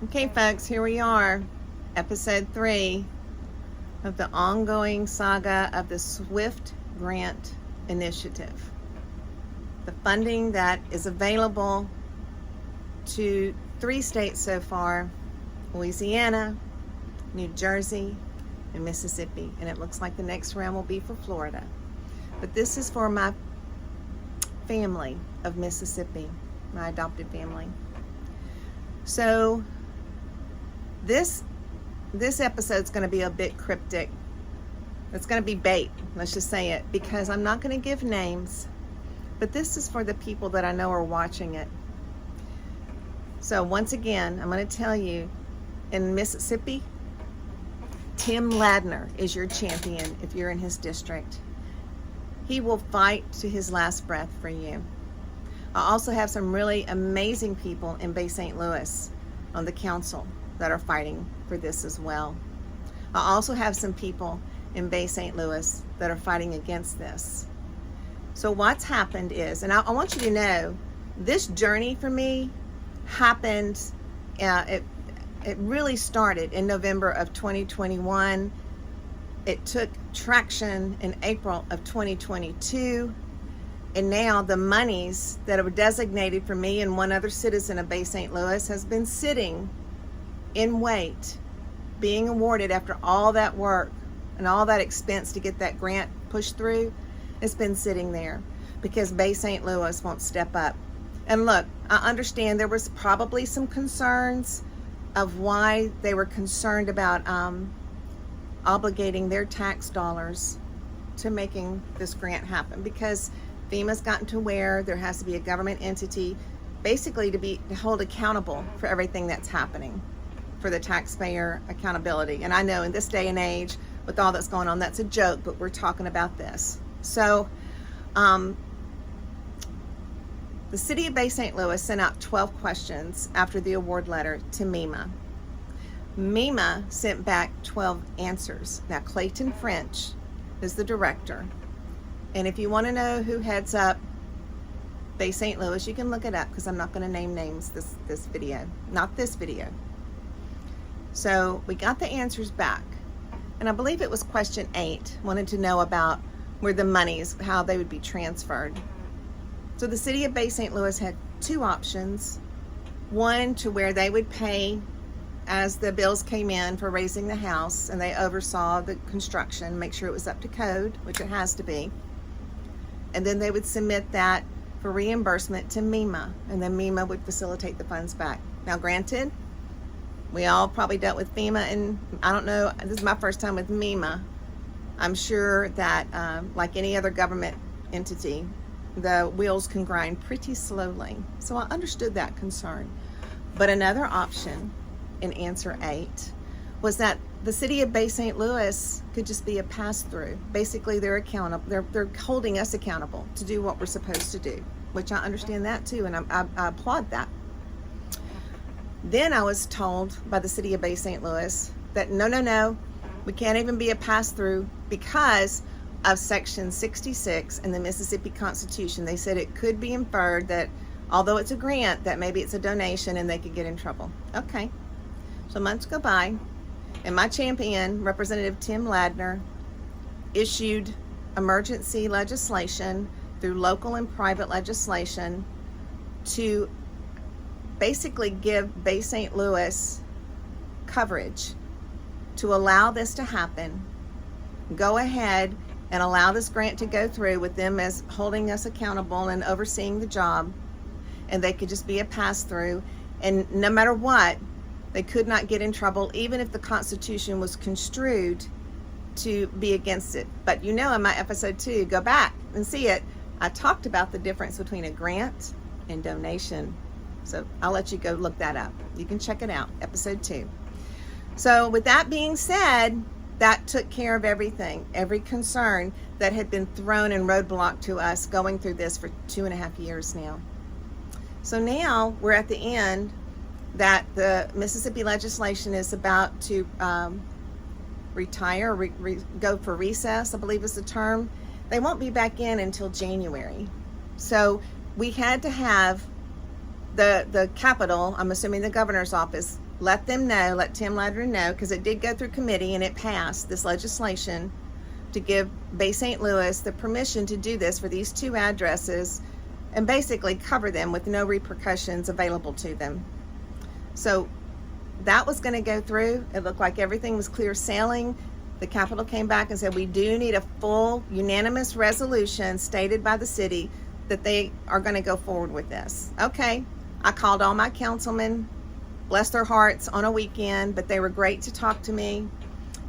Okay, folks, here we are, episode 3 of the ongoing saga of the SWIFT Grant Initiative. The funding that is available to 3 states so far: Louisiana, New Jersey, and Mississippi. And it looks like the next round will be for Florida. But this is for my family of Mississippi, my adopted family. So this episode's going to be a bit cryptic. It's going to be bait, let's just say it, because I'm not going to give names, but this is for the people that I know are watching it. So once again, I'm going to tell you, in Mississippi, Tim Ladner is your champion if you're in his district. He will fight to his last breath for you. I also have some really amazing people in Bay St. Louis on the council that are fighting for this as well. I also have some people in Bay St. Louis that are fighting against this. So what's happened is, and I want you to know, this journey for me happened, it really started in November of 2021. It took traction in April of 2022. And now the monies that were designated for me and one other citizen of Bay St. Louis has been sitting in wait, being awarded after all that work and all that expense to get that grant pushed through. It's been sitting there because Bay St. Louis won't step up. And look, I understand there was probably some concerns of why they were concerned about obligating their tax dollars to making this grant happen, because FEMA's gotten to where there has to be a government entity basically to hold accountable for everything that's happening, for the taxpayer accountability. And I know in this day and age with all that's going on, that's a joke, but we're talking about this. So the city of Bay St. Louis sent out 12 questions after the award letter to MEMA. MEMA sent back 12 answers. Now Clayton French is the director. And if you want to know who heads up Bay St. Louis, you can look it up, because I'm not going to name names this video. Not this video. So we got the answers back. And I believe it was question 8. Wanted to know about where the monies, how they would be transferred. So the city of Bay St. Louis had 2 options. One, to where they would pay as the bills came in for raising the house, and they oversaw the construction, make sure it was up to code, which it has to be. And then they would submit that for reimbursement to MEMA, and then MEMA would facilitate the funds back. Now granted, we all probably dealt with FEMA, and I don't know, this is my first time with MEMA. I'm sure that like any other government entity, the wheels can grind pretty slowly. So I understood that concern. But another option in answer 8 was that the city of Bay St. Louis could just be a pass-through. Basically, they're accountable. They're holding us accountable to do what we're supposed to do, which I understand that too, and I applaud that. Then I was told by the city of Bay St. Louis that no, we can't even be a pass-through because of Section 66 in the Mississippi Constitution. They said it could be inferred that although it's a grant, that maybe it's a donation and they could get in trouble. Okay, so months go by, and my champion, Representative Tim Ladner, issued emergency legislation through local and private legislation to basically give Bay St. Louis coverage to allow this to happen. Go ahead and allow this grant to go through with them as holding us accountable and overseeing the job, and they could just be a pass-through, and no matter what, they could not get in trouble, even if the Constitution was construed to be against it. But you know, in my episode 2, go back and see it, I talked about the difference between a grant and donation. So I'll let you go look that up. You can check it out, episode 2. So with that being said, that took care of everything, every concern that had been thrown and roadblocked to us going through this for 2.5 years now. So now we're at the end that the Mississippi legislation is about to retire, go for recess, I believe is the term. They won't be back in until January. So we had to have the Capitol, I'm assuming the governor's office, let them know, let Tim Ladner know, because it did go through committee and it passed this legislation to give Bay St. Louis the permission to do this for these 2 addresses and basically cover them with no repercussions available to them. So that was going to go through. It looked like everything was clear sailing. The Capitol came back and said, we do need a full unanimous resolution stated by the city that they are going to go forward with this. Okay, I called all my councilmen, bless their hearts, on a weekend, but they were great to talk to me,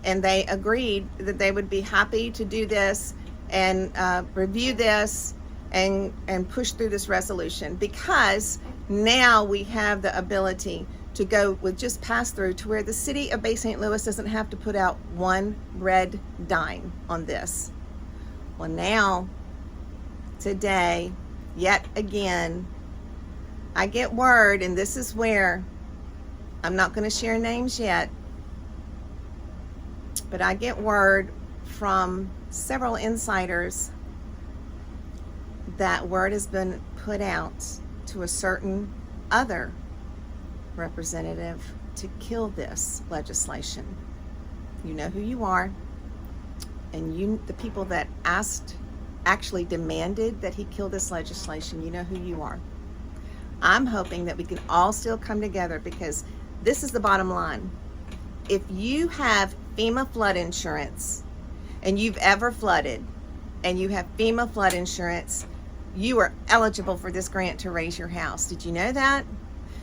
and they agreed that they would be happy to do this and review this and push through this resolution, because now we have the ability to go with just pass through to where the city of Bay St. Louis doesn't have to put out 1 red dime on this. Well, now, today, yet again, I get word, and this is where I'm not going to share names yet, but I get word from several insiders that word has been put out to a certain other representative to kill this legislation. You know who you are, and the people that actually demanded that he kill this legislation, you know who you are. I'm hoping that we can all still come together, because this is the bottom line. If you have FEMA flood insurance and you've ever flooded and you have FEMA flood insurance, you are eligible for this grant to raise your house. Did you know that?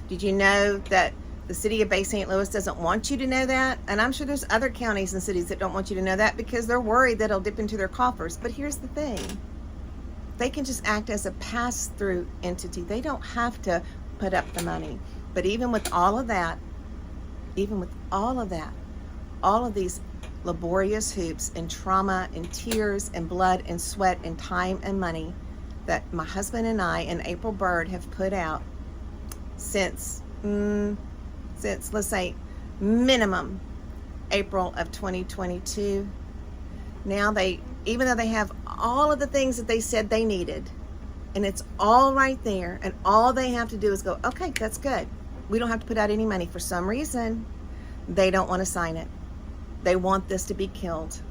Did you know that the city of Bay St. Louis doesn't want you to know that? And I'm sure there's other counties and cities that don't want you to know that because they're worried that it'll dip into their coffers. But here's the thing. They can just act as a pass-through entity. They don't have to put up the money. But even with all of that, all of these laborious hoops and trauma and tears and blood and sweat and time and money that my husband and I and April Bird have put out since let's say minimum April of 2022. Now even though they have all of the things that they said they needed, and it's all right there, and all they have to do is go, okay, that's good. We don't have to put out any money. For some reason, they don't want to sign it. They want this to be killed.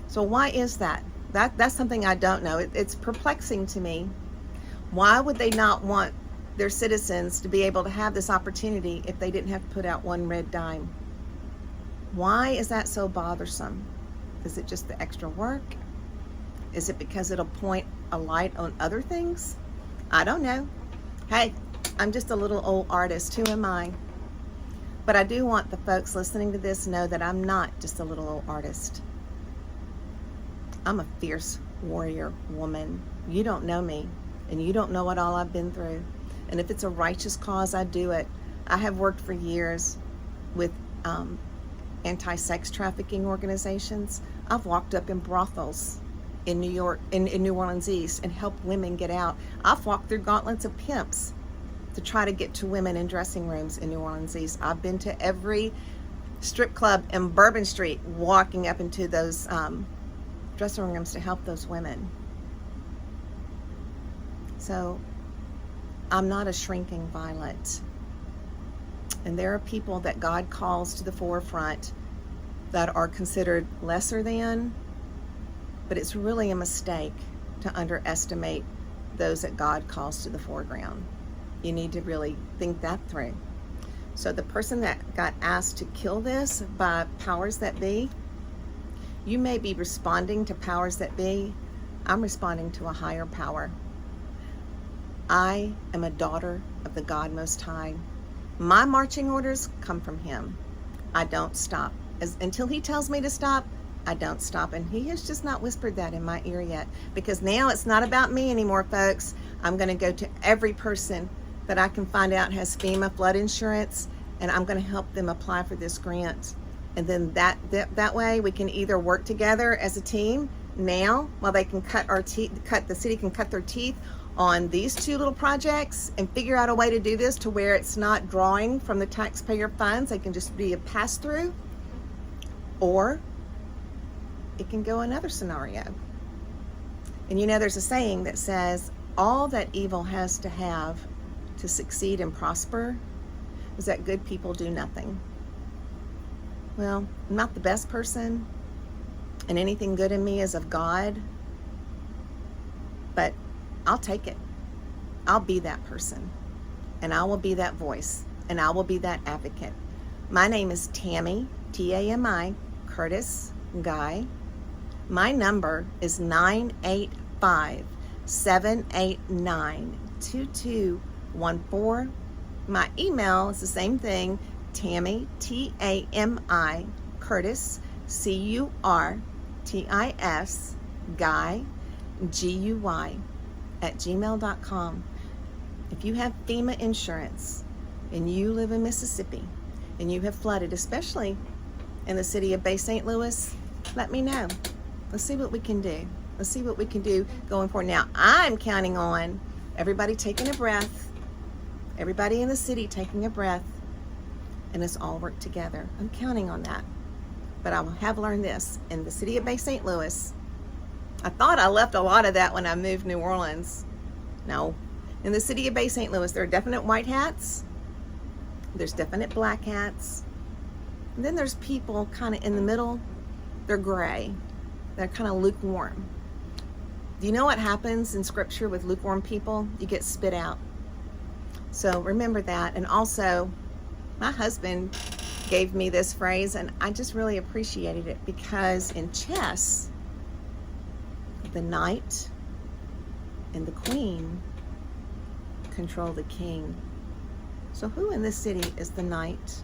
So why is that? That's something I don't know. It's perplexing to me. Why would they not want their citizens to be able to have this opportunity if they didn't have to put out 1 red dime? Why is that so bothersome? Is it just the extra work? Is it because it'll point a light on other things? I don't know. Hey, I'm just a little old artist. Who am I? But I do want the folks listening to this know that I'm not just a little old artist. I'm a fierce warrior woman. You don't know me, and you don't know what all I've been through. And if it's a righteous cause, I do it. I have worked for years with anti-sex trafficking organizations. I've walked up in brothels in New York, in New Orleans East, and helped women get out. I've walked through gauntlets of pimps to try to get to women in dressing rooms in New Orleans East. I've been to every strip club in Bourbon Street, walking up into those dressing rooms to help those women. So I'm not a shrinking violet. And there are people that God calls to the forefront that are considered lesser than, but it's really a mistake to underestimate those that God calls to the foreground. You need to really think that through. So the person that got asked to kill this by powers that be, you may be responding to powers that be. I'm responding to a higher power. I am a daughter of the God Most High. My marching orders come from Him. I don't stop. Until He tells me to stop, I don't stop. And He has just not whispered that in my ear yet. Because now it's not about me anymore, folks. I'm going to go to every person that I can find out has FEMA flood insurance, and I'm going to help them apply for this grant. And then that way we can either work together as a team now while they can the city can cut their teeth on these 2 little projects and figure out a way to do this to where it's not drawing from the taxpayer funds. They can just be a pass-through, or it can go another scenario. And you know, there's a saying that says all that evil has to have to succeed and prosper is that good people do nothing. Well, I'm not the best person, and anything good in me is of God, but I'll take it. I'll be that person, and I will be that voice, and I will be that advocate. My name is Tammy, T-A-M-I, Curtis Guy. My number is 985-789-2214. My email is the same thing, Tammy, T-A-M-I, Curtis, C-U-R-T-I-S, Guy, G-U-Y, @gmail.com. If you have FEMA insurance and you live in Mississippi and you have flooded, especially in the city of Bay St. Louis, let me know. Let's see what we can do. Let's see what we can do going forward. Now, I'm counting on everybody taking a breath, everybody in the city taking a breath, and let's all work together. I'm counting on that. But I have learned this. In the city of Bay St. Louis, I thought I left a lot of that when I moved New Orleans. No. In the city of Bay St. Louis, there are definite white hats. There's definite black hats. And then there's people kind of in the middle. They're gray. They're kind of lukewarm. Do you know what happens in Scripture with lukewarm people? You get spit out. So remember that. And also, my husband gave me this phrase, and I just really appreciated it, because in chess, the knight and the queen control the king. So who in this city is the knight?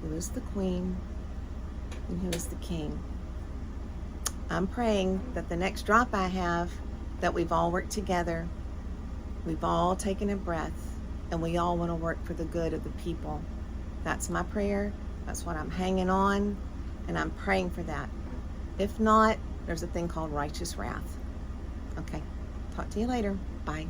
Who is the queen? And who is the king? I'm praying that the next drop I have, that we've all worked together, we've all taken a breath, and we all want to work for the good of the people. That's my prayer. That's what I'm hanging on, and I'm praying for that. If not, there's a thing called righteous wrath. Okay, talk to you later. Bye.